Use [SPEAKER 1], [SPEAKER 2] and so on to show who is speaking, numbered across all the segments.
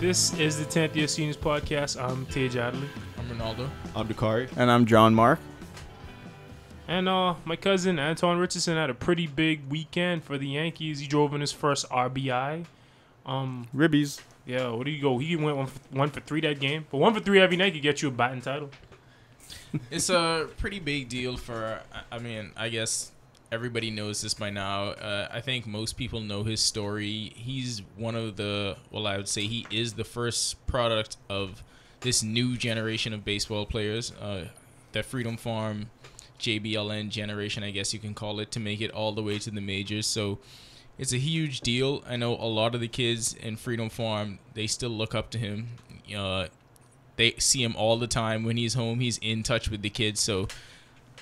[SPEAKER 1] This is the 10th Year Seniors Podcast. I'm Tej Adley.
[SPEAKER 2] I'm Ronaldo.
[SPEAKER 3] I'm Dakari.
[SPEAKER 4] And I'm John Mark.
[SPEAKER 1] And my cousin Antoan Richardson had a pretty big weekend for the Yankees. He drove in his first RBI.
[SPEAKER 4] Ribbies.
[SPEAKER 1] Yeah, what did he go? He went one for three that game. But 1 for 3 every night could get you a batting title.
[SPEAKER 2] It's a pretty big deal for, I guess everybody knows this by now. I think most people know his story. He's one of the, I would say he is the first product of this new generation of baseball players, the Freedom Farm JBLN generation, I guess you can call it, to make it all the way to the majors. So it's a huge deal. I know a lot of the kids in Freedom Farm, they still look up to him. They see him all the time. When he's home, he's in touch with the kids. So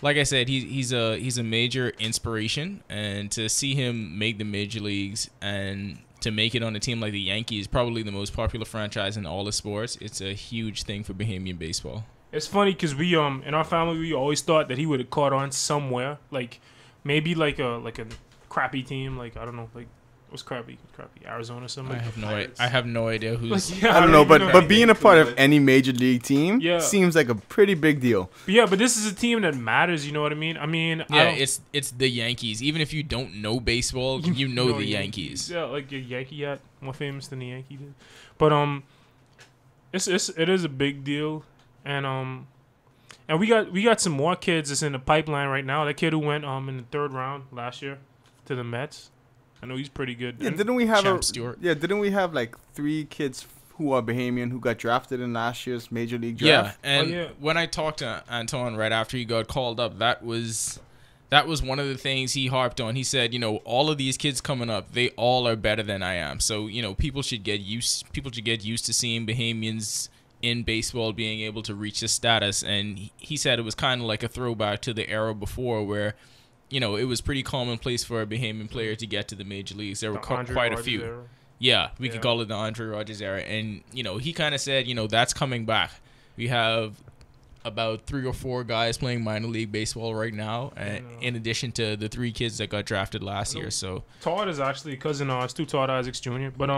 [SPEAKER 2] like I said, he's a major inspiration, and to see him make the major leagues and to make it on a team like the Yankees, probably the most popular franchise in all the sports, it's a huge thing for Bahamian baseball.
[SPEAKER 1] It's funny because we in our family we always thought that he would have caught on somewhere, like maybe like a crappy team, like I don't know, like what's crappy Arizona or something.
[SPEAKER 2] I have no idea who's.
[SPEAKER 1] Like, yeah,
[SPEAKER 4] I don't know, but being a part of any major league team seems like a pretty big deal.
[SPEAKER 1] But this is a team that matters. You know what I mean?
[SPEAKER 2] It's the Yankees. Even if you don't know baseball, you know the Yankees.
[SPEAKER 1] Yeah, like your Yankee hat more famous than the Yankee did. But it is a big deal, and we got some more kids that's in the pipeline right now. That kid who went in the third round last year to the Mets. I know he's pretty good.
[SPEAKER 4] Yeah, didn't we have
[SPEAKER 2] Stewart.
[SPEAKER 4] Yeah, didn't we have like 3 kids who are Bahamian who got drafted in last year's major league draft?
[SPEAKER 2] Yeah, and when I talked to Antoine right after he got called up, that was one of the things he harped on. He said, all of these kids coming up, they all are better than I am. So, people should get used to seeing Bahamians in baseball being able to reach this status. And he said it was kind of like a throwback to the era before where it was pretty commonplace for a Bahamian player to get to the major leagues. There were quite a few. Era. Yeah, we could call it the Andre Rogers era. And, he kind of said, that's coming back. We have about 3 or 4 guys playing minor league baseball right now, in addition to the 3 kids that got drafted last year. So
[SPEAKER 1] Todd is actually a cousin of ours, too, Todd Isaacs Jr. But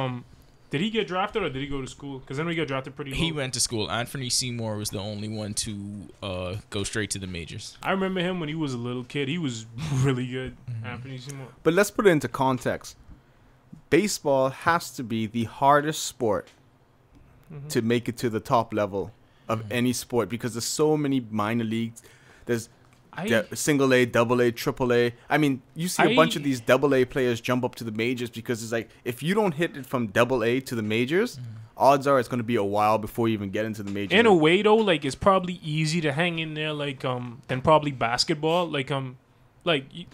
[SPEAKER 1] did he get drafted or did he go to school? Because then we got drafted pretty low.
[SPEAKER 2] He went to school. Anthony Seymour was the only one to go straight to the majors.
[SPEAKER 1] I remember him when he was a little kid. He was really good, Anthony Seymour.
[SPEAKER 4] But let's put it into context. Baseball has to be the hardest sport to make it to the top level of any sport because there's so many minor leagues. There's single A, double A, triple A. I mean, you see a bunch of these double A players jump up to the majors because it's like if you don't hit it from double A to the majors, odds are it's going to be a while before you even get into the majors.
[SPEAKER 1] In a way, though, like it's probably easy to hang in there, like than probably basketball. Like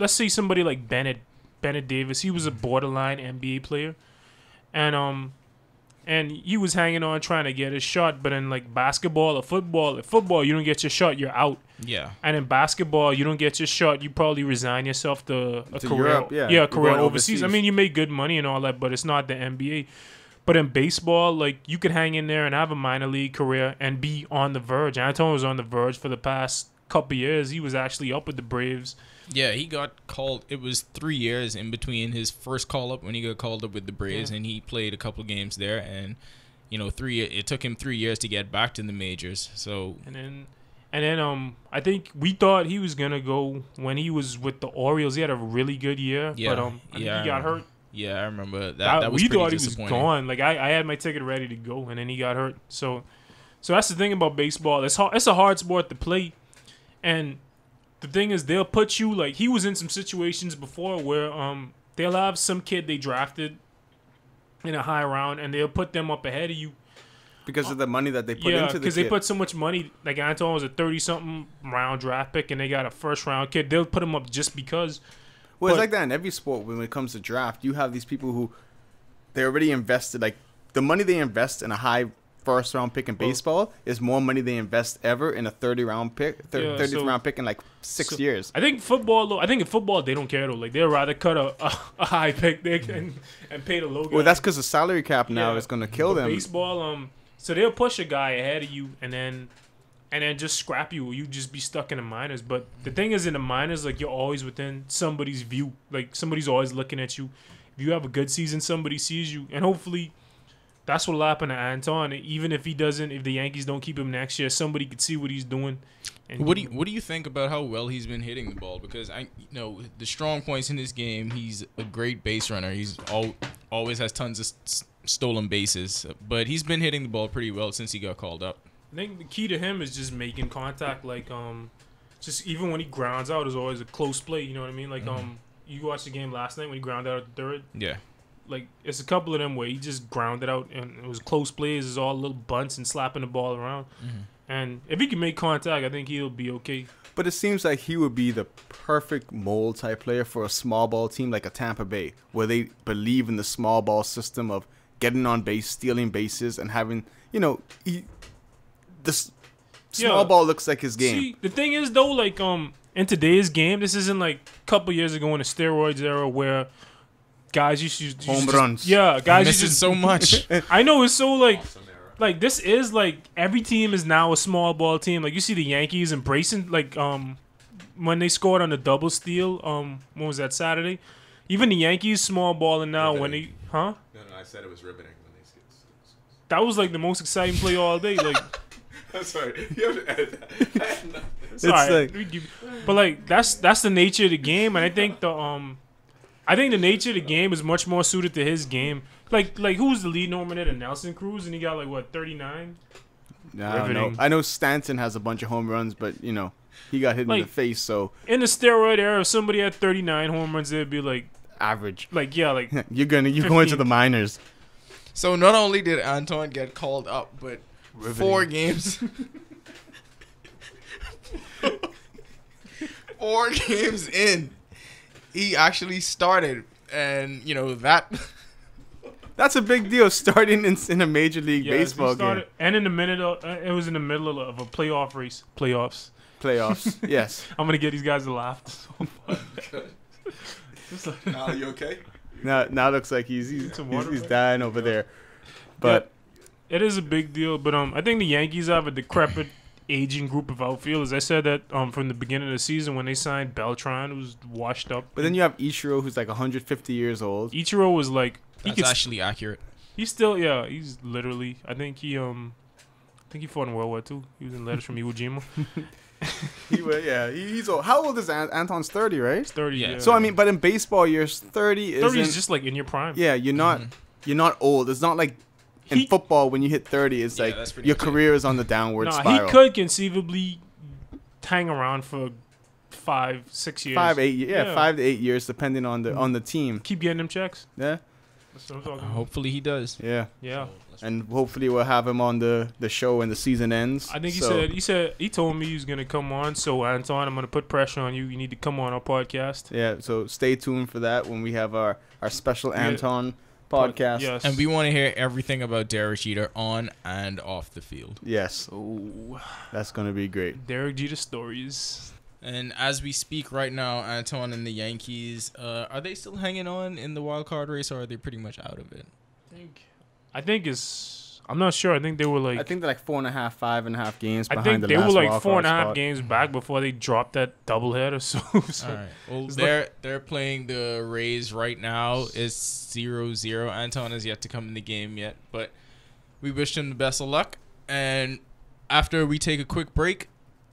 [SPEAKER 1] let's say somebody like Bennett Davis. He was a borderline NBA player, and he was hanging on trying to get his shot. But in like basketball or football, you don't get your shot, you're out.
[SPEAKER 2] Yeah. And
[SPEAKER 1] in basketball, you don't get your shot, you probably resign yourself to a career.
[SPEAKER 4] Europe,
[SPEAKER 1] career overseas. I mean, you make good money and all that, but it's not the NBA. But in baseball, like you could hang in there and have a minor league career and be on the verge. Antoine was on the verge for the past couple of years. He was actually up with the Braves.
[SPEAKER 2] Yeah, he got called. It was 3 years in between his first call up when he got called up with the Braves, and he played a couple games there. And it took him 3 years to get back to the majors. So
[SPEAKER 1] and then I think we thought he was gonna go when he was with the Orioles. He had a really good year, but he got hurt.
[SPEAKER 2] Yeah, I remember that. Was
[SPEAKER 1] we
[SPEAKER 2] pretty
[SPEAKER 1] thought he was gone. Like I had my ticket ready to go, and then he got hurt. So that's the thing about baseball. It's hard. It's a hard sport to play, and the thing is, they'll put you like he was in some situations before where they'll have some kid they drafted in a high round, and they'll put them up ahead of you
[SPEAKER 4] because of the money that they put into the kid.
[SPEAKER 1] Yeah, because they put so much money. Like Antoine was a 30-something round draft pick, and they got a first-round kid. They'll put him up just because.
[SPEAKER 4] Well, it's like that in every sport. When it comes to draft, you have these people who they already invested. Like the money they invest in a high first-round pick in baseball is more money they invest ever in a 30-round pick, 30th round pick in like 6 years.
[SPEAKER 1] I think in football they don't care though. Like they'd rather cut a high pick and pay the low guy.
[SPEAKER 4] Well, that's because the salary cap now is going to kill them.
[SPEAKER 1] Baseball, so they'll push a guy ahead of you and then just scrap you. You just be stuck in the minors. But the thing is, in the minors, like you're always within somebody's view. Like somebody's always looking at you. If you have a good season, somebody sees you, and hopefully that's what'll happen to Antoan. Even if the Yankees don't keep him next year, somebody could see what he's doing. And
[SPEAKER 2] What do you think about how well he's been hitting the ball? Because the strong points in his game, he's a great base runner. He's always has tons of stolen bases, but he's been hitting the ball pretty well since he got called up.
[SPEAKER 1] I think the key to him is just making contact. Like just even when he grounds out, is always a close play. You know what I mean? Like you watched the game last night when he grounded out at the third.
[SPEAKER 2] Yeah.
[SPEAKER 1] Like it's a couple of them where he just grounded out and it was close plays. It's all little bunts and slapping the ball around. And if he can make contact, I think he'll be okay.
[SPEAKER 4] But it seems like he would be the perfect mold type player for a small ball team like a Tampa Bay, where they believe in the small ball system of getting on base, stealing bases, and having, small ball looks like his game.
[SPEAKER 1] See, the thing is though, like in today's game, this isn't like a couple years ago in the steroids era where guys used to
[SPEAKER 4] home runs.
[SPEAKER 1] Yeah, guys
[SPEAKER 2] used to so much.
[SPEAKER 1] I know it's so like this is like every team is now a small ball team. Like you see the Yankees embracing like when they scored on the double steal. When was that, Saturday? Even the Yankees small balling now
[SPEAKER 3] riveting.
[SPEAKER 1] when they
[SPEAKER 3] No, I said it was riveting when they skipped.
[SPEAKER 1] that was like the most exciting play all day. Like
[SPEAKER 3] I'm sorry, you have to edit that.
[SPEAKER 1] it's alright. But like that's the nature of the game, and I think the nature of the game is much more suited to his game. Like who's the lead nominator? Nelson Cruz, and he got like what 39.
[SPEAKER 4] I know Stanton has a bunch of home runs, but he got hit in the face. So
[SPEAKER 1] in the steroid era, if somebody had 39 home runs, they'd be like
[SPEAKER 4] average.
[SPEAKER 1] Like yeah, like
[SPEAKER 4] you're going to the minors.
[SPEAKER 2] So not only did Antoan get called up, but
[SPEAKER 4] Riveting.
[SPEAKER 2] 4 games. 4 games in, he actually started, and that.
[SPEAKER 4] That's a big deal, starting in a major league baseball game.
[SPEAKER 1] And in the it was in the middle of a playoff race. Playoffs.
[SPEAKER 4] Yes.
[SPEAKER 1] I'm gonna get these guys to laugh. So
[SPEAKER 3] Al, you okay?
[SPEAKER 4] Now looks like he's dying over there. But
[SPEAKER 1] it is a big deal. But I think the Yankees have a decrepit, aging group of outfielders. I said that from the beginning of the season when they signed Beltran, who was washed up.
[SPEAKER 4] But then you have Ichiro, who's like 150 years old.
[SPEAKER 1] Ichiro was like.
[SPEAKER 2] That's actually accurate.
[SPEAKER 1] He's still, he's literally. I think he fought in World War II. He was in Letters from Iwo Jima.
[SPEAKER 4] He's old. How old is Anton's 30, right?
[SPEAKER 1] He's 30.
[SPEAKER 2] Yeah.
[SPEAKER 1] Yeah.
[SPEAKER 4] So I mean, but in baseball years, 30
[SPEAKER 1] is just like in your prime.
[SPEAKER 4] Yeah, you're not old. It's not like in football when you hit 30, it's like your career is on the downward spiral.
[SPEAKER 1] He could conceivably hang around for 5-6 years.
[SPEAKER 4] 5 to 8 years, depending on the team.
[SPEAKER 1] Keep getting them checks.
[SPEAKER 4] Yeah.
[SPEAKER 1] That's what I'm talking about.
[SPEAKER 2] Hopefully he does.
[SPEAKER 4] Yeah.
[SPEAKER 1] Yeah.
[SPEAKER 4] And hopefully we'll have him on the show when the season ends.
[SPEAKER 1] I think he told me he was gonna come on. So Antoan, I'm gonna put pressure on you. You need to come on our podcast.
[SPEAKER 4] Yeah. So stay tuned for that when we have our special Antoan podcast.
[SPEAKER 1] Yes.
[SPEAKER 2] And we want to hear everything about Derek Jeter on and off the field.
[SPEAKER 4] Yes.
[SPEAKER 1] Oh,
[SPEAKER 4] that's gonna be great.
[SPEAKER 1] Derek Jeter stories.
[SPEAKER 2] And as we speak right now, Antoan and the Yankees, are they still hanging on in the wild card race, or are they pretty much out of it?
[SPEAKER 1] I think it's. I'm not sure. I think they were like.
[SPEAKER 4] I think they're like 4.5, 5.5 games behind
[SPEAKER 1] I think
[SPEAKER 4] the
[SPEAKER 1] they
[SPEAKER 4] last
[SPEAKER 1] were like
[SPEAKER 4] wild
[SPEAKER 1] 4.5
[SPEAKER 4] card
[SPEAKER 1] games back before they dropped that doubleheader. So
[SPEAKER 2] all right. Well, they're playing the Rays right now. It's 0-0. Antoan has yet to come in the game yet, but we wish him the best of luck. And after we take a quick break,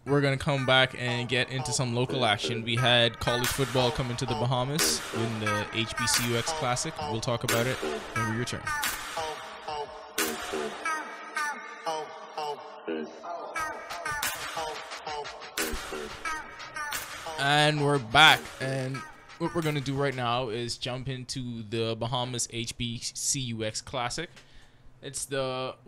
[SPEAKER 2] we're going to come back and get into some local action. We had college football coming to the Bahamas in the HBCUX Classic. We'll talk about it when we return. And we're back. And what we're going to do right now is jump into the Bahamas HBCUX Classic.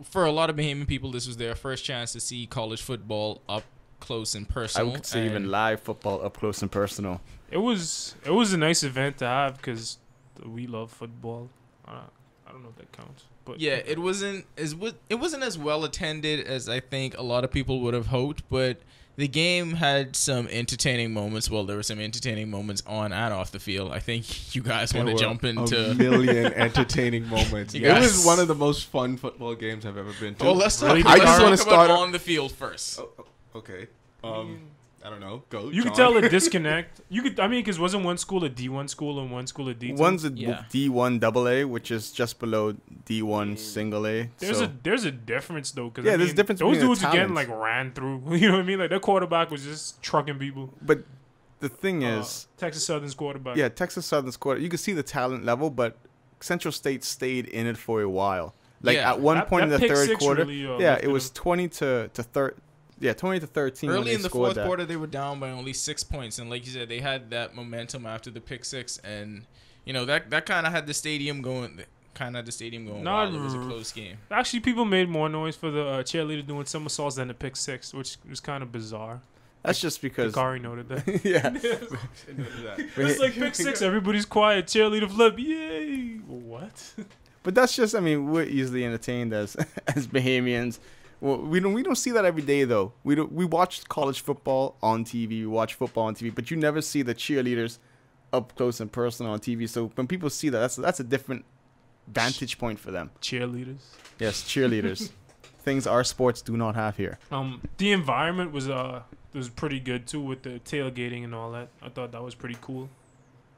[SPEAKER 2] For a lot of Bahamian people, this was their first chance to see college football up close and personal.
[SPEAKER 4] I would say even live football up close and personal.
[SPEAKER 1] It was a nice event to have because we love football. I don't know if that counts, but
[SPEAKER 2] yeah, it wasn't as well attended as I think a lot of people would have hoped, but the game had some entertaining moments. Well, there were some entertaining moments on and off the field. I think you guys want to jump into
[SPEAKER 3] a million entertaining moments. It was one of the most fun football games I've ever been to.
[SPEAKER 2] Well, let's talk.
[SPEAKER 1] Really?
[SPEAKER 2] I
[SPEAKER 3] just want to start
[SPEAKER 2] on the field first.
[SPEAKER 3] Okay. I don't know. Go.
[SPEAKER 1] You
[SPEAKER 3] John.
[SPEAKER 1] could tell a disconnect. Because wasn't one school a D1 school and one school a D2?
[SPEAKER 4] One's a
[SPEAKER 2] Yeah.
[SPEAKER 4] D1 double A, which is just below D1 single A.
[SPEAKER 1] There's a difference though. Cause
[SPEAKER 4] Yeah, there's a difference
[SPEAKER 1] Those
[SPEAKER 4] between the
[SPEAKER 1] dudes again
[SPEAKER 4] talents.
[SPEAKER 1] like ran through. You know what I mean? Like their quarterback was just trucking people.
[SPEAKER 4] But the thing is,
[SPEAKER 1] Texas Southern's quarterback.
[SPEAKER 4] yeah, Texas Southern's quarter. You can see the talent level, but Central State stayed in it for a while. Like
[SPEAKER 2] Yeah.
[SPEAKER 4] at one point in the
[SPEAKER 1] pick
[SPEAKER 4] third
[SPEAKER 1] six
[SPEAKER 4] quarter,
[SPEAKER 1] really,
[SPEAKER 4] yeah,
[SPEAKER 1] lifted
[SPEAKER 4] it was
[SPEAKER 1] them.
[SPEAKER 4] 20 to 13. when
[SPEAKER 2] Early
[SPEAKER 4] they
[SPEAKER 2] in the
[SPEAKER 4] scored
[SPEAKER 2] fourth
[SPEAKER 4] that.
[SPEAKER 2] quarter, they were down by only 6 points, and like you said, they had that momentum after the pick six, and that kind of had the stadium going.
[SPEAKER 1] Not
[SPEAKER 2] Wow, it was a close game.
[SPEAKER 1] Actually, people made more noise for the cheerleader doing somersaults than the pick six, which was kind of bizarre.
[SPEAKER 4] That's just because.
[SPEAKER 1] Hikari noted that.
[SPEAKER 4] Yeah.
[SPEAKER 1] It's like pick six, everybody's quiet. Cheerleader flip, yay! What?
[SPEAKER 4] But that's just. I mean, we're easily entertained as Bahamians. Well, we don't see that every day though. We watch college football on TV. We watch football on TV, but you never see the cheerleaders up close and personal on TV. So when people see that, that's a different vantage point for them.
[SPEAKER 1] Cheerleaders.
[SPEAKER 4] Yes, cheerleaders. Things our sports do not have here.
[SPEAKER 1] The environment was pretty good too with the tailgating and all that. I thought that was pretty cool.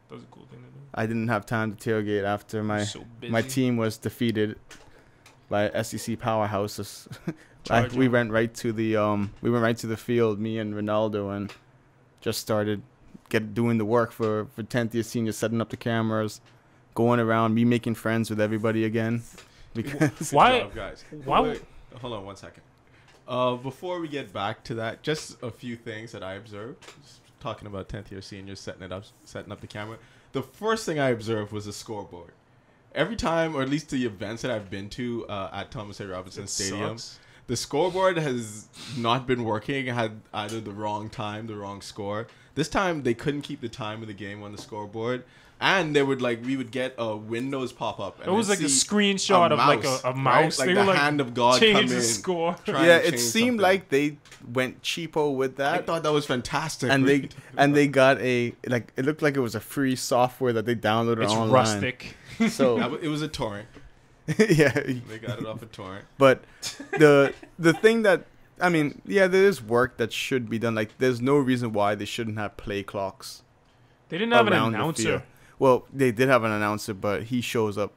[SPEAKER 1] That was a cool thing to do.
[SPEAKER 4] I didn't have time to tailgate after my
[SPEAKER 1] So busy.
[SPEAKER 4] team was defeated by SEC powerhouses.
[SPEAKER 1] Charge
[SPEAKER 4] we
[SPEAKER 1] on.
[SPEAKER 4] went right to the field, me and Ronaldo, and just started doing the work for 10th year seniors, setting up the cameras, going around, me making friends with everybody again. Because
[SPEAKER 1] Why?
[SPEAKER 3] Good job, guys.
[SPEAKER 1] Why-
[SPEAKER 3] Wait, hold on one second. Before we get back to that, just a few things that I observed. Just talking about 10th year seniors setting up the camera. The first thing I observed was a scoreboard. Every time, or at least the events that I've been to at Thomas A. Robinson Stadium,
[SPEAKER 1] Sucks.
[SPEAKER 3] the scoreboard has not been working. It had either the wrong time, the wrong score. This time they couldn't keep the time of the game on the scoreboard, and we would get a Windows pop up.
[SPEAKER 1] It was like a screenshot of like a mouse.
[SPEAKER 3] Right?
[SPEAKER 1] They
[SPEAKER 3] Like
[SPEAKER 1] were
[SPEAKER 3] the hand of God
[SPEAKER 1] change
[SPEAKER 3] come
[SPEAKER 1] the
[SPEAKER 3] in.
[SPEAKER 1] score.
[SPEAKER 3] trying
[SPEAKER 4] yeah,
[SPEAKER 3] to
[SPEAKER 4] it
[SPEAKER 3] change
[SPEAKER 4] seemed
[SPEAKER 3] something.
[SPEAKER 4] like they went cheapo with
[SPEAKER 3] I
[SPEAKER 4] that.
[SPEAKER 3] thought that was fantastic.
[SPEAKER 4] And they got it looked like it was a free software that they downloaded
[SPEAKER 1] It's
[SPEAKER 4] online.
[SPEAKER 1] rustic.
[SPEAKER 4] So
[SPEAKER 3] it was a torrent.
[SPEAKER 4] yeah,
[SPEAKER 3] They got it off a torrent.
[SPEAKER 4] but the thing that there is work that should be done. Like, there's no reason why they shouldn't have play clocks
[SPEAKER 1] They didn't have an
[SPEAKER 4] around the
[SPEAKER 1] announcer.
[SPEAKER 4] field. Well, they did have an announcer, but he shows up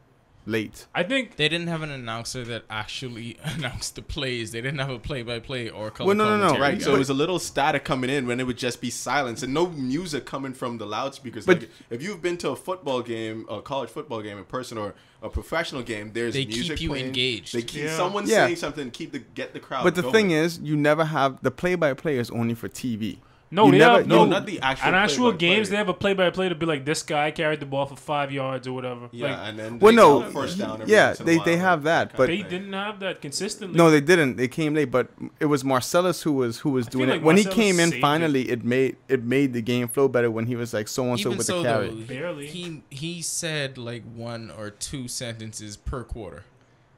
[SPEAKER 4] late.
[SPEAKER 1] I think
[SPEAKER 2] They didn't have an announcer that actually announced the plays. They didn't have a play-by-play or color
[SPEAKER 4] Well, no,
[SPEAKER 2] commentary
[SPEAKER 3] Right,
[SPEAKER 2] guy.
[SPEAKER 3] so it was a little static coming in when it would just be silence and no music coming from the loudspeakers.
[SPEAKER 4] But-
[SPEAKER 3] Like, if you've been to a football game, a college football game in person, or a professional game, there's
[SPEAKER 2] They
[SPEAKER 3] music
[SPEAKER 2] keep you
[SPEAKER 3] playing.
[SPEAKER 2] engaged.
[SPEAKER 3] They keep
[SPEAKER 1] Yeah.
[SPEAKER 3] someone
[SPEAKER 4] Yeah.
[SPEAKER 3] saying something, get the crowd.
[SPEAKER 4] But the
[SPEAKER 3] going.
[SPEAKER 4] thing is, you never have the play-by-play is only for TV.
[SPEAKER 1] no,
[SPEAKER 4] You
[SPEAKER 1] they
[SPEAKER 4] never-
[SPEAKER 1] have
[SPEAKER 3] no,
[SPEAKER 1] no.
[SPEAKER 3] not the actual.
[SPEAKER 1] On actual
[SPEAKER 3] play-by-play.
[SPEAKER 1] games, they have a play-by-play to be like, this guy carried the ball for 5 yards or whatever.
[SPEAKER 3] Yeah,
[SPEAKER 1] Like,
[SPEAKER 3] and then
[SPEAKER 4] Well,
[SPEAKER 3] they
[SPEAKER 4] no,
[SPEAKER 3] call first down. every
[SPEAKER 4] yeah,
[SPEAKER 3] once in a while,
[SPEAKER 4] they have that,
[SPEAKER 3] kind
[SPEAKER 4] but
[SPEAKER 3] of
[SPEAKER 1] they
[SPEAKER 3] thing.
[SPEAKER 1] didn't have that consistently.
[SPEAKER 4] no, they didn't. They came late, but it was Marcellus who was doing
[SPEAKER 1] feel
[SPEAKER 4] it.
[SPEAKER 1] like
[SPEAKER 4] When he
[SPEAKER 1] Marcellus
[SPEAKER 4] came in,
[SPEAKER 1] saved
[SPEAKER 4] finally, it made the game flow better. When he was like so and so
[SPEAKER 2] Even
[SPEAKER 4] with
[SPEAKER 2] so,
[SPEAKER 4] the carry.
[SPEAKER 2] though,
[SPEAKER 1] Barely.
[SPEAKER 2] he said like 1 or 2 sentences per quarter.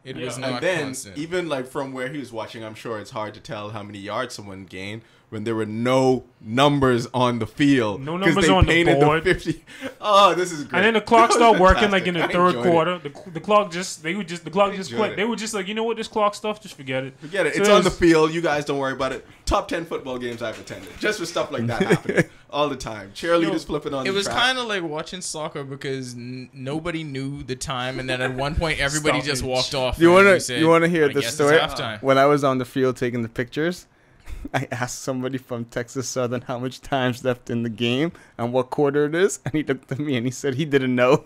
[SPEAKER 2] It was
[SPEAKER 1] Yeah.
[SPEAKER 2] not
[SPEAKER 3] And then,
[SPEAKER 2] constant.
[SPEAKER 3] even like from where he was watching, I'm sure it's hard to tell how many yards someone gained when there were no numbers on the field.
[SPEAKER 1] No
[SPEAKER 3] 'Cause
[SPEAKER 1] numbers
[SPEAKER 3] they
[SPEAKER 1] on the
[SPEAKER 3] painted
[SPEAKER 1] board.
[SPEAKER 3] 50. Oh, this is great.
[SPEAKER 1] And then the clock
[SPEAKER 3] That was
[SPEAKER 1] started working like in the
[SPEAKER 3] fantastic. I
[SPEAKER 1] third
[SPEAKER 3] enjoyed it.
[SPEAKER 1] quarter. The clock just
[SPEAKER 3] enjoyed
[SPEAKER 1] quit.
[SPEAKER 3] it.
[SPEAKER 1] They were just like, you know what, this clock stuff, just forget it.
[SPEAKER 3] Forget it.
[SPEAKER 1] So
[SPEAKER 3] It's
[SPEAKER 1] it
[SPEAKER 3] on the
[SPEAKER 1] was-
[SPEAKER 3] field. You guys don't worry about it. Top 10 football games I've attended. Just for stuff like that happening all the time. Cheerleaders
[SPEAKER 1] Yo,
[SPEAKER 3] flipping on
[SPEAKER 2] it
[SPEAKER 3] the
[SPEAKER 2] was
[SPEAKER 3] track.
[SPEAKER 2] kind of like watching soccer because nobody knew the time, and then at one point everybody just
[SPEAKER 1] Stoppage.
[SPEAKER 2] walked off.
[SPEAKER 4] You
[SPEAKER 2] and
[SPEAKER 4] wanna
[SPEAKER 2] said,
[SPEAKER 4] you wanna hear
[SPEAKER 2] "I
[SPEAKER 4] the
[SPEAKER 2] guess it's
[SPEAKER 4] story?
[SPEAKER 2] halftime."
[SPEAKER 4] When I was on the field taking the pictures, I asked somebody from Texas Southern how much time's left in the game and what quarter it is, and he looked at me and he said he didn't know.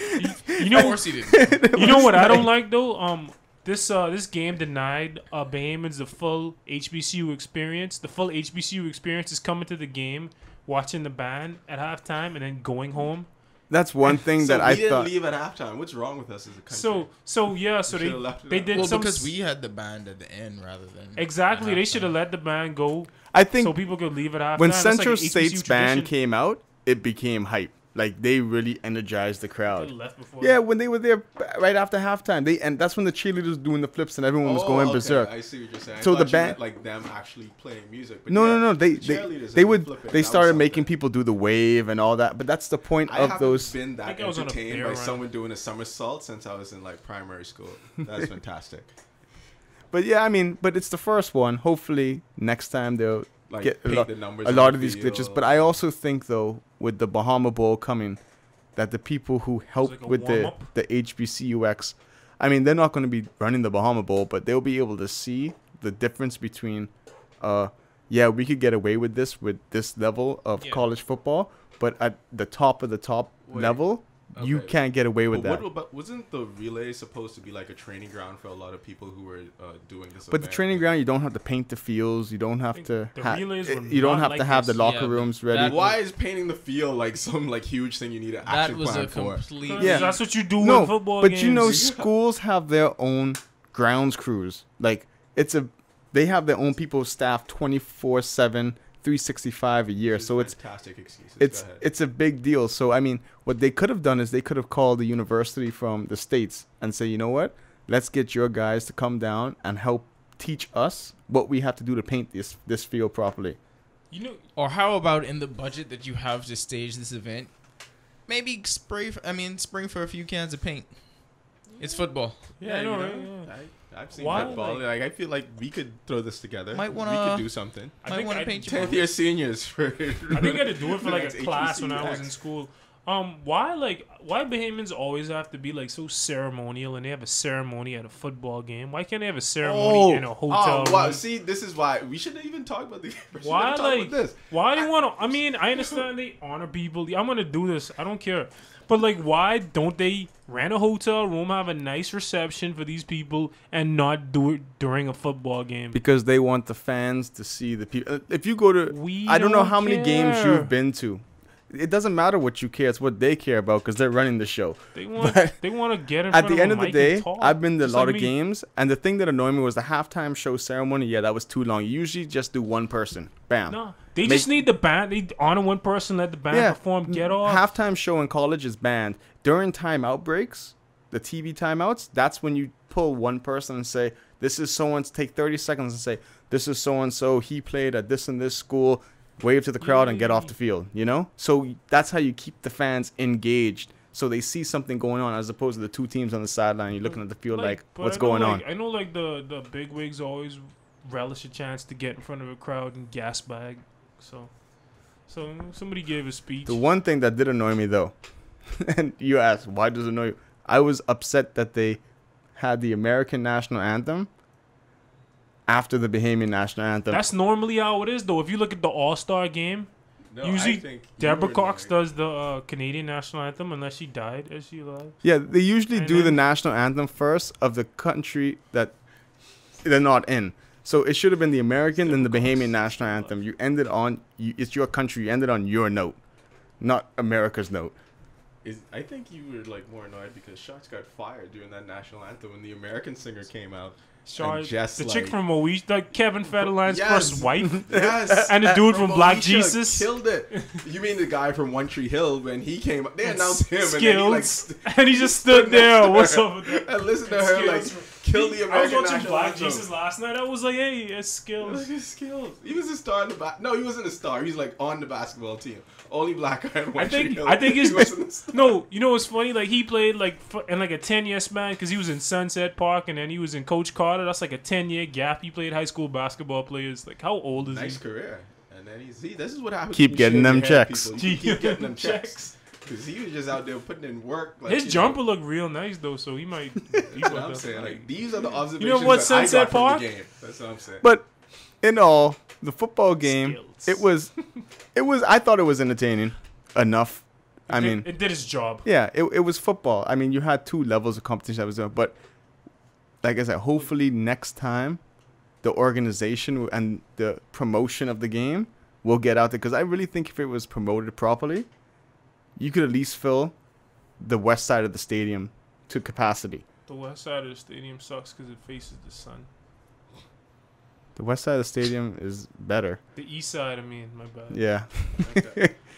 [SPEAKER 1] You
[SPEAKER 2] Of
[SPEAKER 1] know,
[SPEAKER 2] course he didn't.
[SPEAKER 1] you know what I don't like though? This game denied Bahamians the full HBCU experience. The full HBCU experience is coming to the game, watching the band at halftime, and then going home.
[SPEAKER 4] That's one thing
[SPEAKER 3] So
[SPEAKER 4] that
[SPEAKER 3] we
[SPEAKER 4] I
[SPEAKER 3] didn't
[SPEAKER 4] thought.
[SPEAKER 3] leave at halftime. What's wrong with us as a country?
[SPEAKER 1] So
[SPEAKER 3] We should've left it
[SPEAKER 1] they
[SPEAKER 3] out.
[SPEAKER 1] did
[SPEAKER 2] Well,
[SPEAKER 1] some
[SPEAKER 2] because we had the band at the end rather than
[SPEAKER 1] exactly.
[SPEAKER 2] at
[SPEAKER 1] They
[SPEAKER 2] halftime.
[SPEAKER 1] should have let the band go
[SPEAKER 4] I think
[SPEAKER 1] so people could leave at halftime.
[SPEAKER 4] when
[SPEAKER 1] That's like
[SPEAKER 4] Central
[SPEAKER 1] an HBCU
[SPEAKER 4] State's band
[SPEAKER 1] tradition.
[SPEAKER 4] came out, it became hype. Like, they really energized the
[SPEAKER 1] They
[SPEAKER 4] crowd.
[SPEAKER 1] left before.
[SPEAKER 4] Yeah, when they were there right after halftime, and that's when the cheerleaders doing the flips and everyone was going
[SPEAKER 3] okay.
[SPEAKER 4] berserk.
[SPEAKER 3] I see what you're saying. I
[SPEAKER 4] So the
[SPEAKER 3] thought you
[SPEAKER 4] band-
[SPEAKER 3] meant, like them actually playing music. But
[SPEAKER 4] No,
[SPEAKER 3] yeah,
[SPEAKER 4] no, no.
[SPEAKER 3] the cheerleaders
[SPEAKER 4] They
[SPEAKER 3] and
[SPEAKER 4] would
[SPEAKER 3] flipping,
[SPEAKER 4] they
[SPEAKER 3] that
[SPEAKER 4] started
[SPEAKER 3] was
[SPEAKER 4] making
[SPEAKER 3] something.
[SPEAKER 4] people do the wave and all that. But that's the point
[SPEAKER 3] I
[SPEAKER 4] of
[SPEAKER 3] haven't
[SPEAKER 4] those.
[SPEAKER 3] been that
[SPEAKER 1] think I was on a
[SPEAKER 3] entertained
[SPEAKER 1] fair
[SPEAKER 3] by
[SPEAKER 1] run.
[SPEAKER 3] someone doing a somersault since I was in like primary school. That's fantastic.
[SPEAKER 4] But yeah, I mean, but it's the first one. Hopefully next time they'll
[SPEAKER 3] like
[SPEAKER 4] get
[SPEAKER 3] paint the numbers
[SPEAKER 4] a
[SPEAKER 3] on
[SPEAKER 4] lot
[SPEAKER 3] the
[SPEAKER 4] of these
[SPEAKER 3] field.
[SPEAKER 4] glitches. But I also think though, with the Bahama Bowl coming, that the people who helped
[SPEAKER 1] like a
[SPEAKER 4] with the
[SPEAKER 1] warm-up?
[SPEAKER 4] HBCUX, I mean, they're not going to be running the Bahama Bowl, but they'll be able to see the difference between, yeah, we could get away with this level of
[SPEAKER 1] Yeah.
[SPEAKER 4] college football, but at the top of the top
[SPEAKER 3] Wait,
[SPEAKER 4] level, you
[SPEAKER 3] okay.
[SPEAKER 4] can't get away with
[SPEAKER 3] But
[SPEAKER 4] that.
[SPEAKER 3] what about, wasn't the relay supposed to be like a training ground for a lot of people who were doing this?
[SPEAKER 4] But the
[SPEAKER 3] event?
[SPEAKER 4] training ground, you don't have to paint the fields. You don't have
[SPEAKER 1] think
[SPEAKER 4] to.
[SPEAKER 1] the
[SPEAKER 4] Ha-
[SPEAKER 1] relays were
[SPEAKER 4] you don't
[SPEAKER 1] not
[SPEAKER 4] have
[SPEAKER 1] like
[SPEAKER 4] to have the
[SPEAKER 1] this.
[SPEAKER 4] locker
[SPEAKER 2] Yeah, but
[SPEAKER 4] rooms ready.
[SPEAKER 2] that-
[SPEAKER 3] Why is painting the field like some like huge thing you need to
[SPEAKER 2] That
[SPEAKER 3] actually
[SPEAKER 2] was
[SPEAKER 3] plan
[SPEAKER 2] a
[SPEAKER 3] for?
[SPEAKER 2] complete.
[SPEAKER 4] Yeah.
[SPEAKER 1] That's what you do in
[SPEAKER 4] No,
[SPEAKER 1] football
[SPEAKER 4] but
[SPEAKER 1] games.
[SPEAKER 4] you know, schools have their own grounds crews. Like they have their own people staffed 24/7, 365 a year.
[SPEAKER 3] These
[SPEAKER 4] So it's
[SPEAKER 3] fantastic excuses.
[SPEAKER 4] it's
[SPEAKER 3] Go ahead.
[SPEAKER 4] it's a big deal. So I mean, what they could have done is they could have called the university from the states and say, you know what, let's get your guys to come down and help teach us what we have to do to paint this field properly.
[SPEAKER 1] You know,
[SPEAKER 2] Or how about in the budget that you have to stage this event, maybe spring for a few cans of paint. It's football.
[SPEAKER 1] yeah, I know,
[SPEAKER 3] you
[SPEAKER 1] right?
[SPEAKER 3] know,
[SPEAKER 1] Yeah.
[SPEAKER 3] I've seen
[SPEAKER 1] Why,
[SPEAKER 3] football.
[SPEAKER 1] like-
[SPEAKER 3] Like I feel like we could throw this together.
[SPEAKER 2] Might
[SPEAKER 3] we
[SPEAKER 2] wanna-
[SPEAKER 3] could do something.
[SPEAKER 2] Might want to paint your
[SPEAKER 3] 10th year seniors for.
[SPEAKER 1] I think I had to do it for like a
[SPEAKER 3] Next
[SPEAKER 1] class when I was
[SPEAKER 3] HBCUX.
[SPEAKER 1] in school. Why Bahamians always have to be like so ceremonial and they have a ceremony at a football game? Why can't they have a ceremony in a hotel
[SPEAKER 3] wow.
[SPEAKER 1] room?
[SPEAKER 3] See, this is why we shouldn't even talk about the.
[SPEAKER 1] Why like
[SPEAKER 3] this?
[SPEAKER 1] why do you want to? I mean, I understand they honor people. I'm gonna do this. I don't care. But like, why don't they rent a hotel room, have a nice reception for these people, and not do it during a football game?
[SPEAKER 4] Because they want the fans to see the people. If you go to,
[SPEAKER 1] We
[SPEAKER 4] I don't know
[SPEAKER 1] don't
[SPEAKER 4] how many games
[SPEAKER 1] care.
[SPEAKER 4] you've been to. It doesn't matter what you care; it's what they care about because they're running the show.
[SPEAKER 1] They want
[SPEAKER 4] But
[SPEAKER 1] they want to get in
[SPEAKER 4] At
[SPEAKER 1] front
[SPEAKER 4] the
[SPEAKER 1] of
[SPEAKER 4] end
[SPEAKER 1] a
[SPEAKER 4] of the
[SPEAKER 1] mic
[SPEAKER 4] day,
[SPEAKER 1] and talk,
[SPEAKER 4] I've been to a
[SPEAKER 1] just
[SPEAKER 4] lot
[SPEAKER 1] like
[SPEAKER 4] of
[SPEAKER 1] me.
[SPEAKER 4] games, and the thing that annoyed me was the halftime show ceremony. Yeah, that was too long. You usually just do one person. Bam.
[SPEAKER 1] No, they
[SPEAKER 4] Make-
[SPEAKER 1] just need the band. They honor one person, let the band perform, get off.
[SPEAKER 4] Halftime show in college is banned. During timeout breaks, the TV timeouts, that's when you pull one person and say, this is so-and-so, take 30 seconds and say, this is so-and-so, he played at this and this school, wave to the crowd and get off the field, you know? So that's how you keep the fans engaged. So they see something going on as opposed to the two teams on the sideline. You're looking at the field like
[SPEAKER 1] but
[SPEAKER 4] what's
[SPEAKER 1] I know,
[SPEAKER 4] going
[SPEAKER 1] like,
[SPEAKER 4] on?
[SPEAKER 1] I know like the big wigs always relish a chance to get in front of a crowd and gas bag. So somebody gave a speech.
[SPEAKER 4] The one thing that did annoy me though, and you asked, why does it annoy you? I was upset that they had the American national anthem after the Bahamian national anthem.
[SPEAKER 1] That's normally how it is, though. If you look at the All-Star game,
[SPEAKER 3] No,
[SPEAKER 1] usually
[SPEAKER 3] I think you
[SPEAKER 1] Deborah
[SPEAKER 3] were
[SPEAKER 1] Cox
[SPEAKER 3] annoying.
[SPEAKER 1] does the Canadian national anthem, unless she died. Is she alive?
[SPEAKER 4] Yeah, they usually
[SPEAKER 1] And
[SPEAKER 4] do the
[SPEAKER 1] then-
[SPEAKER 4] national anthem first of the country that they're not in. So it should have been the American, then the Bahamian national anthem. You ended on, it's your country. You ended on your note, not America's note.
[SPEAKER 3] I think you were like more annoyed because shots got fired during that national anthem when the American singer came out.
[SPEAKER 1] Sorry,
[SPEAKER 3] And just
[SPEAKER 1] the
[SPEAKER 3] like,
[SPEAKER 1] chick from Moesha, like Kevin Federline's
[SPEAKER 3] Yes.
[SPEAKER 1] first wife.
[SPEAKER 3] Yes,
[SPEAKER 1] And the dude from Black
[SPEAKER 3] Moesha
[SPEAKER 1] Jesus.
[SPEAKER 3] killed it. You mean the guy from One Tree Hill when he came up? They announced him and then he like
[SPEAKER 1] Skills, and he just stood there.
[SPEAKER 3] next
[SPEAKER 1] What's
[SPEAKER 3] to
[SPEAKER 1] up with that?
[SPEAKER 3] and listen to her like kill the
[SPEAKER 1] I was
[SPEAKER 3] American
[SPEAKER 1] watching
[SPEAKER 3] national
[SPEAKER 1] Black
[SPEAKER 3] anthem.
[SPEAKER 1] Jesus last night. I was like, hey, it's
[SPEAKER 3] Look
[SPEAKER 1] Skills.
[SPEAKER 3] at his skills. He was a star in the No, he wasn't a star. He was like on the basketball team. Only black guy in One Tree Hill.
[SPEAKER 1] I think
[SPEAKER 3] He
[SPEAKER 1] his
[SPEAKER 3] wasn't a star.
[SPEAKER 1] no. You know what's funny? Like he played like in like a 10-year span because he was in Sunset Park and then he was in Coach Carter. That's like a 10-year gap. He played high school basketball players. Like how old is
[SPEAKER 3] Nice
[SPEAKER 1] he?
[SPEAKER 3] career. And then this is what happens.
[SPEAKER 4] Keep
[SPEAKER 3] when you
[SPEAKER 4] getting
[SPEAKER 3] shave
[SPEAKER 4] them
[SPEAKER 3] your hair,
[SPEAKER 4] checks.
[SPEAKER 3] people. You keep getting them checks. Because he was just out there putting in work. Like,
[SPEAKER 1] His
[SPEAKER 3] you
[SPEAKER 1] jumper
[SPEAKER 3] know,
[SPEAKER 1] looked real nice though, so he might.
[SPEAKER 3] You know what I'm saying? Like these are the observations
[SPEAKER 1] what,
[SPEAKER 3] that I got
[SPEAKER 1] Sunset
[SPEAKER 3] from
[SPEAKER 1] Park?
[SPEAKER 3] the game. That's what I'm saying.
[SPEAKER 4] But in all, the football game,
[SPEAKER 1] Skills.
[SPEAKER 4] it was. I thought it was entertaining enough. I mean,
[SPEAKER 1] it did its job.
[SPEAKER 4] yeah, it was football. I mean, you had two levels of competition that was there, but like I said, hopefully next time, the organization and the promotion of the game will get out there because I really think if it was promoted properly, you could at least fill the west side of the stadium to capacity.
[SPEAKER 1] The west side of the stadium sucks because it faces the sun.
[SPEAKER 4] The west side of the stadium is better.
[SPEAKER 1] The east side, I mean, my bad.
[SPEAKER 4] Yeah.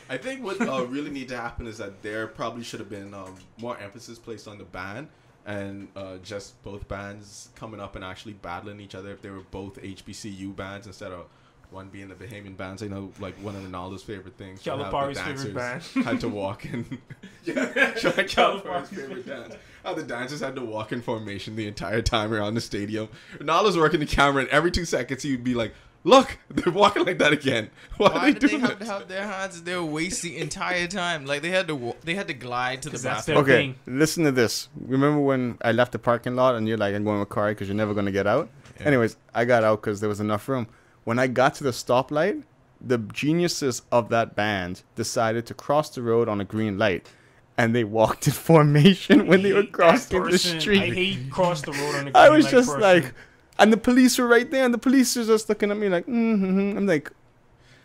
[SPEAKER 3] I think what really need to happen is that there probably should have been more emphasis placed on the band and just both bands coming up and actually battling each other if they were both HBCU bands instead of one being the Bahamian bands. I know like one of Ronaldo's favorite things. was how the
[SPEAKER 1] Calipari's favorite
[SPEAKER 3] dancers
[SPEAKER 1] band.
[SPEAKER 3] had to walk in. Yeah, Sean Calipari's favorite dance. How the dancers had to walk in formation the entire time around the stadium. Ronaldo's working the camera and every 2 seconds he would be like, Look, they're walking like that again. Why
[SPEAKER 2] Why
[SPEAKER 3] are they
[SPEAKER 2] did they
[SPEAKER 3] doing
[SPEAKER 2] have to
[SPEAKER 3] this?
[SPEAKER 2] have their hands in their waist the entire time? Like they had to glide to the
[SPEAKER 1] 'Cause that's
[SPEAKER 2] bathroom.
[SPEAKER 1] their
[SPEAKER 4] Okay,
[SPEAKER 1] thing.
[SPEAKER 4] listen to this. Remember when I left the parking lot and you're like, I'm going with Kari because you're never going to get out?
[SPEAKER 2] Yeah.
[SPEAKER 4] Anyways, I got out because there was enough room. When I got to the stoplight, the geniuses of that band decided to cross the road on a green light. And they walked in formation when they were
[SPEAKER 1] hate that
[SPEAKER 4] crossing the
[SPEAKER 1] person.
[SPEAKER 4] street.
[SPEAKER 1] I hate cross the road on the
[SPEAKER 4] I
[SPEAKER 1] green
[SPEAKER 4] was
[SPEAKER 1] light
[SPEAKER 4] just
[SPEAKER 1] person.
[SPEAKER 4] like, and the police were right there, and the police were just looking at me like, I'm like,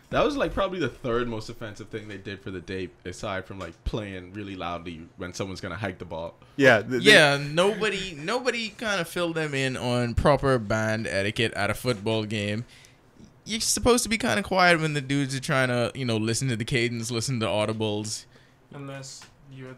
[SPEAKER 3] That was like probably the third most offensive thing they did for the day, aside from like playing really loudly when someone's gonna hike the ball.
[SPEAKER 4] yeah,
[SPEAKER 2] Yeah, nobody kind of filled them in on proper band etiquette at a football game. You're supposed to be kind of quiet when the dudes are trying to, listen to the cadence, listen to audibles.
[SPEAKER 1] unless you're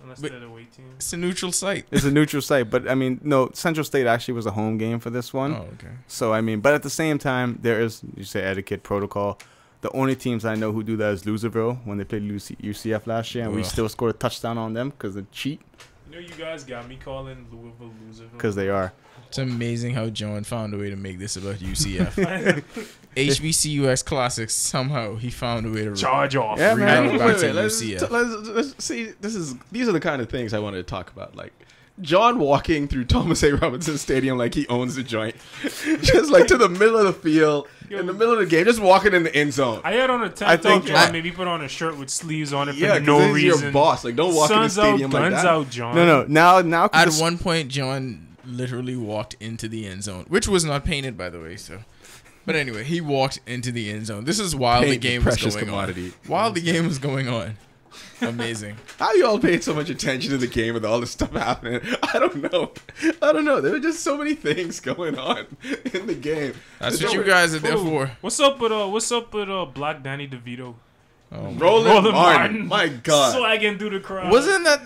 [SPEAKER 1] unless
[SPEAKER 2] But-
[SPEAKER 1] they're the away team.
[SPEAKER 2] It's a neutral site.
[SPEAKER 4] it's a neutral site. But I mean, no, Central State actually was a home game for this one.
[SPEAKER 2] Oh, okay.
[SPEAKER 4] So I mean, but at the same time, there is, you say, etiquette protocol. The only teams I know who do that is Loserville when they played UCF last year, and we
[SPEAKER 2] Ugh.
[SPEAKER 4] still scored a touchdown on them because they cheat,
[SPEAKER 1] You know, you guys got me calling Louisville Loserville.
[SPEAKER 4] because they are.
[SPEAKER 2] It's amazing how John found a way to make this about UCF. HBCUX Classics, somehow he found a way to
[SPEAKER 1] charge off.
[SPEAKER 4] Yeah, man.
[SPEAKER 2] Rebound back to
[SPEAKER 3] Let's
[SPEAKER 2] UCF.
[SPEAKER 3] see. These are the kind of things I wanted to talk about. Like John walking through Thomas A. Robinson Stadium like he owns the joint, just like to the middle of the field, in the middle of the game, just walking in the end zone.
[SPEAKER 1] I had on a tank
[SPEAKER 4] I
[SPEAKER 1] top,
[SPEAKER 4] think-
[SPEAKER 1] John. Maybe put on a shirt with sleeves on it for
[SPEAKER 3] Yeah,
[SPEAKER 1] no
[SPEAKER 3] because he's
[SPEAKER 1] reason.
[SPEAKER 3] your boss. Like, don't walk in the
[SPEAKER 1] Suns out,
[SPEAKER 3] stadium like
[SPEAKER 1] guns
[SPEAKER 3] that.
[SPEAKER 1] out, John.
[SPEAKER 4] No, now. 'cause
[SPEAKER 2] At
[SPEAKER 4] this-
[SPEAKER 2] one point, John literally walked into the end zone, which was not painted, by the way. So, but anyway, he walked into the end zone. This is while the
[SPEAKER 3] Paint,
[SPEAKER 2] game was
[SPEAKER 3] precious
[SPEAKER 2] going
[SPEAKER 3] commodity.
[SPEAKER 2] on. While the game was going on, amazing.
[SPEAKER 3] How you all paid so much attention to the game with all this stuff happening? I don't know. There were just so many things going on in the game.
[SPEAKER 2] That's what you guys are there
[SPEAKER 1] Ooh,
[SPEAKER 2] for.
[SPEAKER 1] What's up with Black Danny DeVito?
[SPEAKER 2] Oh,
[SPEAKER 3] Roland Martin. My God.
[SPEAKER 1] Swagging through the crowd.
[SPEAKER 2] wasn't that?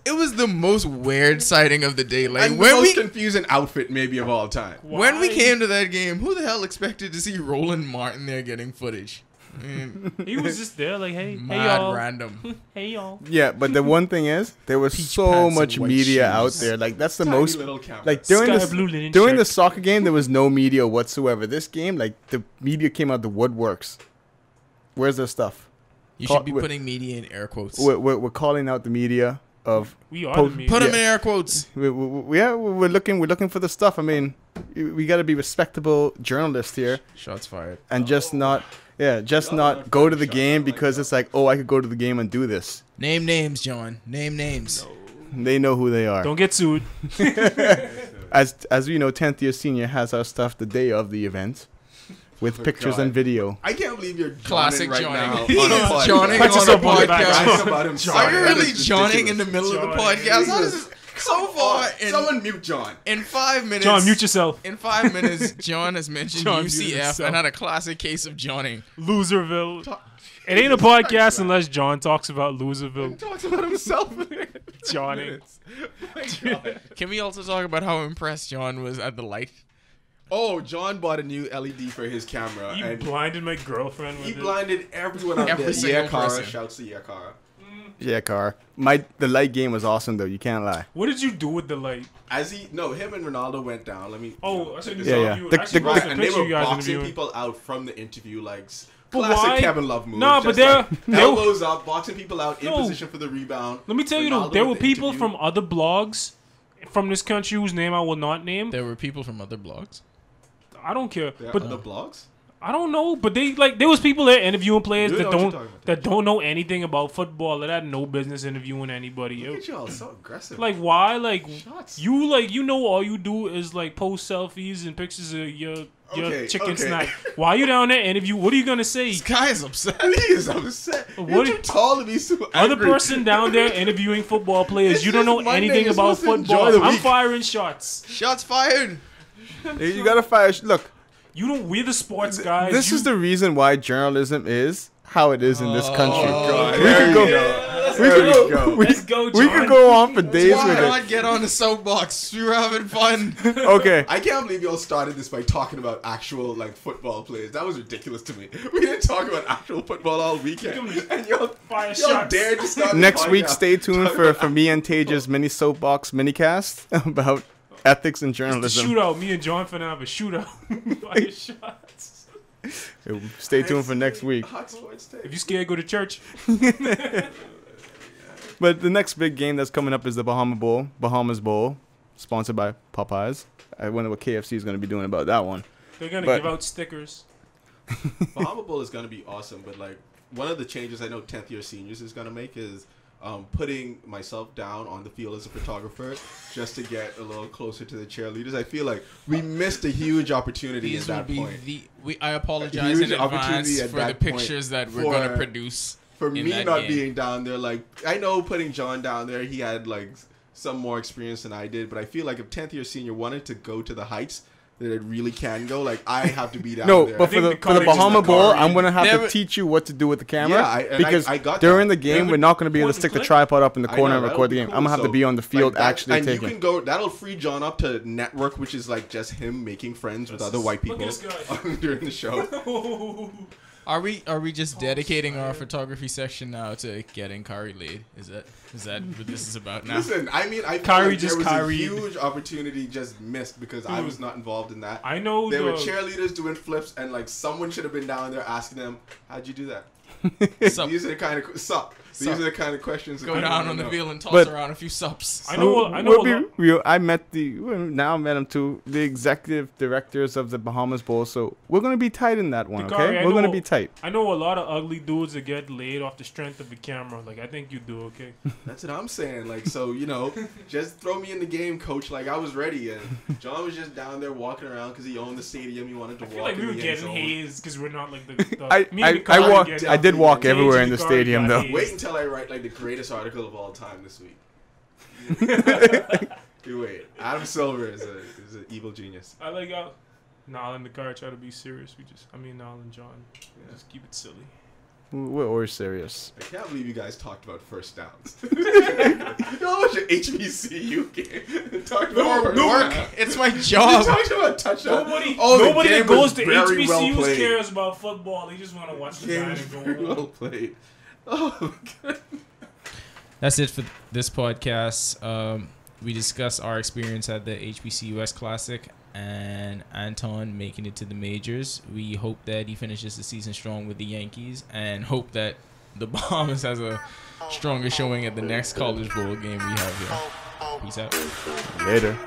[SPEAKER 2] It was the most weird sighting of the day. Like
[SPEAKER 3] And the
[SPEAKER 2] when
[SPEAKER 3] most
[SPEAKER 2] we
[SPEAKER 3] confusing outfit maybe of all time.
[SPEAKER 2] when we
[SPEAKER 1] Why?
[SPEAKER 2] came to that game, who the hell expected to see Roland Martin there getting footage? I mean,
[SPEAKER 1] He was just there like, hey
[SPEAKER 2] mad
[SPEAKER 1] y'all.
[SPEAKER 2] random.
[SPEAKER 1] Hey y'all.
[SPEAKER 4] yeah, but the one thing is, there was
[SPEAKER 2] Peach
[SPEAKER 4] so
[SPEAKER 2] pants and
[SPEAKER 4] much
[SPEAKER 2] white
[SPEAKER 4] media out
[SPEAKER 2] shoes.
[SPEAKER 4] there. Like that's the
[SPEAKER 3] Tiny
[SPEAKER 4] most.
[SPEAKER 3] little camera.
[SPEAKER 4] Like during
[SPEAKER 1] Sky
[SPEAKER 4] this
[SPEAKER 1] blue linen
[SPEAKER 4] during the
[SPEAKER 1] shirt.
[SPEAKER 4] soccer game, there was no media whatsoever. This game, like the media came out the woodworks. Where's their stuff?
[SPEAKER 2] You
[SPEAKER 4] Call-
[SPEAKER 2] should be
[SPEAKER 4] we're-
[SPEAKER 2] putting media in air quotes.
[SPEAKER 4] We're calling out the media of.
[SPEAKER 1] We are
[SPEAKER 4] Post-
[SPEAKER 1] the media.
[SPEAKER 2] Put them
[SPEAKER 4] yeah.
[SPEAKER 2] in air quotes.
[SPEAKER 4] We're looking for the stuff. I mean, we got to be respectable journalists here,
[SPEAKER 2] Shots fired.
[SPEAKER 4] and just not not go to the game because it's like, oh, I could go to the game and do this.
[SPEAKER 2] Name names, John. Name names.
[SPEAKER 4] They know who they are.
[SPEAKER 1] Don't get sued.
[SPEAKER 4] As we know, 10th year senior has our stuff the day of the event, with
[SPEAKER 3] For
[SPEAKER 4] pictures
[SPEAKER 3] God.
[SPEAKER 4] and video.
[SPEAKER 3] I can't believe you're
[SPEAKER 2] Classic
[SPEAKER 3] right
[SPEAKER 2] Johnning.
[SPEAKER 3] now.
[SPEAKER 2] He's
[SPEAKER 3] on a podcast.
[SPEAKER 2] Johnning
[SPEAKER 1] Puts
[SPEAKER 2] on
[SPEAKER 1] us
[SPEAKER 2] a
[SPEAKER 1] up on the back.
[SPEAKER 2] podcast.
[SPEAKER 3] Talking about himself.
[SPEAKER 2] Are you
[SPEAKER 3] That
[SPEAKER 2] really
[SPEAKER 3] is
[SPEAKER 2] Johnning in the
[SPEAKER 3] ridiculous.
[SPEAKER 2] middle of the
[SPEAKER 1] Johnning.
[SPEAKER 2] podcast? How does this, so far,
[SPEAKER 3] Someone mute John.
[SPEAKER 2] in 5 minutes.
[SPEAKER 1] John, mute yourself.
[SPEAKER 2] In 5 minutes, John has mentioned
[SPEAKER 1] John muted
[SPEAKER 2] UCF
[SPEAKER 1] himself.
[SPEAKER 2] and had a classic case of Johnning.
[SPEAKER 1] Loserville. It ain't a podcast unless John talks about
[SPEAKER 3] He
[SPEAKER 1] Loserville.
[SPEAKER 3] talks about himself.
[SPEAKER 1] Johnny.
[SPEAKER 3] My God.
[SPEAKER 2] Can we also talk about how impressed John was at the light?
[SPEAKER 3] Oh, John bought a new LED for his camera,
[SPEAKER 1] You
[SPEAKER 3] and
[SPEAKER 1] blinded my girlfriend with
[SPEAKER 3] he
[SPEAKER 1] it.
[SPEAKER 3] blinded everyone out
[SPEAKER 2] Every
[SPEAKER 3] there.
[SPEAKER 2] single
[SPEAKER 3] Yeah, Cara.
[SPEAKER 2] person.
[SPEAKER 3] Shouts to Yeah, Cara.
[SPEAKER 4] Yeah, car. The light game was awesome though. You can't lie.
[SPEAKER 1] What did you do with the light?
[SPEAKER 3] Him and Ronaldo went down. Let me.
[SPEAKER 1] Oh, I said you
[SPEAKER 4] Yeah,
[SPEAKER 1] saw
[SPEAKER 4] yeah.
[SPEAKER 1] you.
[SPEAKER 4] The-
[SPEAKER 1] Actually,
[SPEAKER 4] the-
[SPEAKER 1] posted a
[SPEAKER 3] and they
[SPEAKER 1] picture
[SPEAKER 3] were
[SPEAKER 1] you guys
[SPEAKER 3] boxing
[SPEAKER 1] interviewing.
[SPEAKER 3] people out from the interview, like
[SPEAKER 1] But
[SPEAKER 3] classic
[SPEAKER 1] why?
[SPEAKER 3] Kevin Love move.
[SPEAKER 1] Nah, but
[SPEAKER 3] just
[SPEAKER 1] they're-
[SPEAKER 3] like
[SPEAKER 1] they're-
[SPEAKER 3] elbows up, boxing people out in
[SPEAKER 1] No.
[SPEAKER 3] position for the rebound.
[SPEAKER 1] Let me tell you though,
[SPEAKER 3] Ronaldo
[SPEAKER 1] there
[SPEAKER 3] at
[SPEAKER 1] were
[SPEAKER 3] the
[SPEAKER 1] people
[SPEAKER 3] interview.
[SPEAKER 1] from other blogs from this country whose name I will not name.
[SPEAKER 2] There were people from other blogs.
[SPEAKER 1] I don't care,
[SPEAKER 3] There are
[SPEAKER 1] but
[SPEAKER 3] other blogs.
[SPEAKER 1] I don't know. But there was people there interviewing players
[SPEAKER 3] You
[SPEAKER 1] that
[SPEAKER 3] know what you're
[SPEAKER 1] don't
[SPEAKER 3] talking about.
[SPEAKER 1] that don't know anything about football. That had no business interviewing anybody.
[SPEAKER 3] Look at y'all, so aggressive.
[SPEAKER 1] Like why? Like
[SPEAKER 3] Shots.
[SPEAKER 1] you know all you do is like post selfies and pictures of your
[SPEAKER 3] Okay,
[SPEAKER 1] chicken
[SPEAKER 3] okay.
[SPEAKER 1] snack. Why you down there interview? What are you gonna say?
[SPEAKER 2] This guy is upset.
[SPEAKER 3] He is upset.
[SPEAKER 1] What
[SPEAKER 3] You're
[SPEAKER 1] do-
[SPEAKER 3] too tall to be so
[SPEAKER 1] Other
[SPEAKER 3] angry.
[SPEAKER 1] person down there interviewing football players.
[SPEAKER 3] It's
[SPEAKER 1] You don't
[SPEAKER 3] just
[SPEAKER 1] know
[SPEAKER 3] Monday.
[SPEAKER 1] anything
[SPEAKER 3] You're
[SPEAKER 1] about
[SPEAKER 3] supposed to
[SPEAKER 1] football.
[SPEAKER 3] enjoy the
[SPEAKER 1] I'm
[SPEAKER 3] week.
[SPEAKER 1] firing shots.
[SPEAKER 2] Shots fired.
[SPEAKER 4] You gotta fire. Look,
[SPEAKER 1] You don't. We're the sports guys.
[SPEAKER 4] this is the reason why journalism is how it is in this country.
[SPEAKER 3] God.
[SPEAKER 4] We
[SPEAKER 3] There
[SPEAKER 4] could
[SPEAKER 3] you
[SPEAKER 4] go.
[SPEAKER 3] go.
[SPEAKER 4] We
[SPEAKER 3] There
[SPEAKER 4] could
[SPEAKER 3] you go.
[SPEAKER 1] Let's go,
[SPEAKER 4] We
[SPEAKER 1] John.
[SPEAKER 4] could go on for days
[SPEAKER 2] Why
[SPEAKER 4] with it.
[SPEAKER 2] not get on the soapbox? We were having fun.
[SPEAKER 4] Okay.
[SPEAKER 3] I can't believe y'all started this by talking about actual like football players. That was ridiculous to me. We didn't talk about actual football all weekend, and y'all
[SPEAKER 1] Fire
[SPEAKER 3] y'all
[SPEAKER 1] shots.
[SPEAKER 3] dared to start. the
[SPEAKER 4] Next week,
[SPEAKER 3] podcast
[SPEAKER 4] stay tuned
[SPEAKER 3] talking
[SPEAKER 4] for me and Taja's mini soapbox minicast about ethics and
[SPEAKER 1] The
[SPEAKER 4] journalism.
[SPEAKER 1] shootout. Me and John finna have a shootout. Fire shots.
[SPEAKER 4] Stay tuned for next week.
[SPEAKER 3] Hot sports take.
[SPEAKER 1] If you scared, go to church.
[SPEAKER 4] But the next big game that's coming up is the Bahamas Bowl, sponsored by Popeyes. I wonder what KFC is going to be doing about that one.
[SPEAKER 1] They're gonna give out stickers.
[SPEAKER 3] Bahama Bowl is going to be awesome, but like one of the changes I know 10th year seniors is going to make is putting myself down on the field as a photographer just to get a little closer to the cheerleaders. I feel like we missed a huge opportunity
[SPEAKER 2] These
[SPEAKER 3] at that
[SPEAKER 2] will
[SPEAKER 3] point.
[SPEAKER 2] be I apologize
[SPEAKER 3] Huge
[SPEAKER 2] in
[SPEAKER 3] opportunity
[SPEAKER 2] advance
[SPEAKER 3] at
[SPEAKER 2] for the
[SPEAKER 3] that point
[SPEAKER 2] pictures that we're
[SPEAKER 3] for-
[SPEAKER 2] going to produce.
[SPEAKER 3] For
[SPEAKER 2] in
[SPEAKER 3] me
[SPEAKER 2] that
[SPEAKER 3] not
[SPEAKER 2] game.
[SPEAKER 3] being down there, like I know putting John down there, he had like some more experience than I did, but I feel like if 10th year senior wanted to go to the heights that it really can go, like I have to be down
[SPEAKER 4] No,
[SPEAKER 3] there.
[SPEAKER 4] but for the Bahama Bowl, I'm going to have
[SPEAKER 2] Never-
[SPEAKER 4] to teach you what to do with the camera.
[SPEAKER 3] Yeah,
[SPEAKER 4] because
[SPEAKER 3] I got
[SPEAKER 4] during
[SPEAKER 3] that.
[SPEAKER 4] the game,
[SPEAKER 1] Yeah,
[SPEAKER 4] we're not going to be able to
[SPEAKER 1] point
[SPEAKER 4] stick
[SPEAKER 1] and
[SPEAKER 4] the
[SPEAKER 1] click.
[SPEAKER 4] tripod up in the
[SPEAKER 3] I
[SPEAKER 4] corner
[SPEAKER 3] know,
[SPEAKER 4] and
[SPEAKER 3] that'll
[SPEAKER 4] record
[SPEAKER 3] be
[SPEAKER 4] the game.
[SPEAKER 3] cool.
[SPEAKER 4] I'm going to have to
[SPEAKER 3] So,
[SPEAKER 4] be on the field
[SPEAKER 3] like, that-
[SPEAKER 4] actually
[SPEAKER 3] and
[SPEAKER 4] taking.
[SPEAKER 3] you can go. That'll free John up to network, which is like just him making friends with other white
[SPEAKER 1] Look
[SPEAKER 3] people
[SPEAKER 1] at this guy.
[SPEAKER 3] during the show.
[SPEAKER 2] Are we just dedicating our photography section now to getting Kari laid? Is that what this is about now?
[SPEAKER 3] Listen, I mean, I feel
[SPEAKER 1] Kyrie
[SPEAKER 3] like there
[SPEAKER 1] just
[SPEAKER 3] was
[SPEAKER 1] Kyrie.
[SPEAKER 3] a huge opportunity just missed because I
[SPEAKER 1] Dude.
[SPEAKER 3] was not involved in that.
[SPEAKER 1] I know
[SPEAKER 3] There were
[SPEAKER 1] the
[SPEAKER 3] cheerleaders doing flips, and like someone should have been down there asking them, "How'd you do that?"
[SPEAKER 2] Sup?
[SPEAKER 3] These are the kind of sup. These
[SPEAKER 2] Sup.
[SPEAKER 3] are the kind of questions. that
[SPEAKER 2] Go
[SPEAKER 3] people
[SPEAKER 2] down
[SPEAKER 3] wanna
[SPEAKER 2] on the
[SPEAKER 3] know.
[SPEAKER 2] field and toss
[SPEAKER 4] But-
[SPEAKER 2] around a few sups.
[SPEAKER 1] I know a lot.
[SPEAKER 4] I met now I met him too, the executive directors of the Bahamas Bowl. So we're going to be tight in that one,
[SPEAKER 1] Dakari,
[SPEAKER 4] okay?
[SPEAKER 1] I
[SPEAKER 4] We're going to
[SPEAKER 1] know-
[SPEAKER 4] be tight.
[SPEAKER 1] I know a lot of ugly dudes that get laid off the strength of the camera. Like I think you do okay.
[SPEAKER 3] That's what I'm saying. Like, so just throw me in the game, coach. Like I was ready, and John was just down there walking around because he owned the stadium. He wanted to
[SPEAKER 1] I feel
[SPEAKER 3] walk
[SPEAKER 1] like we
[SPEAKER 3] in
[SPEAKER 1] were
[SPEAKER 3] the end
[SPEAKER 1] getting
[SPEAKER 3] zone.
[SPEAKER 1] hazed because we're not like the me and
[SPEAKER 4] I
[SPEAKER 1] Dakari
[SPEAKER 4] walk.
[SPEAKER 1] get-
[SPEAKER 4] I did walk
[SPEAKER 3] Cage
[SPEAKER 4] everywhere
[SPEAKER 1] and
[SPEAKER 4] in the
[SPEAKER 1] Dakari
[SPEAKER 4] stadium
[SPEAKER 1] got
[SPEAKER 4] though.
[SPEAKER 1] hazed.
[SPEAKER 3] Wait until I write like the greatest article of all time this week. You wait. Adam Silver is an evil genius.
[SPEAKER 1] I like Nal and Dakari try to be serious. Nal and John just keep it silly.
[SPEAKER 4] We're always serious.
[SPEAKER 3] I can't believe you guys talked about first downs. Y'all watch an HBCU game. Talked about first
[SPEAKER 2] Work.
[SPEAKER 3] downs.
[SPEAKER 2] It's my
[SPEAKER 3] You
[SPEAKER 2] job.
[SPEAKER 3] talked about touchdown.
[SPEAKER 1] Nobody
[SPEAKER 3] the game
[SPEAKER 1] that goes
[SPEAKER 3] was
[SPEAKER 1] to
[SPEAKER 3] very well
[SPEAKER 1] HBCUs
[SPEAKER 3] played.
[SPEAKER 1] cares about football. They just want to watch the
[SPEAKER 3] Game
[SPEAKER 1] guy
[SPEAKER 3] was
[SPEAKER 1] and go
[SPEAKER 3] very
[SPEAKER 1] home.
[SPEAKER 3] well played. Oh, God.
[SPEAKER 2] That's it for this podcast. We discussed our experience at the HBCUX Classic and Anton making it to the majors. We hope that he finishes the season strong with the Yankees and hope that the Bahamas has a stronger showing at the next College Bowl game we have here. Peace out.
[SPEAKER 4] Later.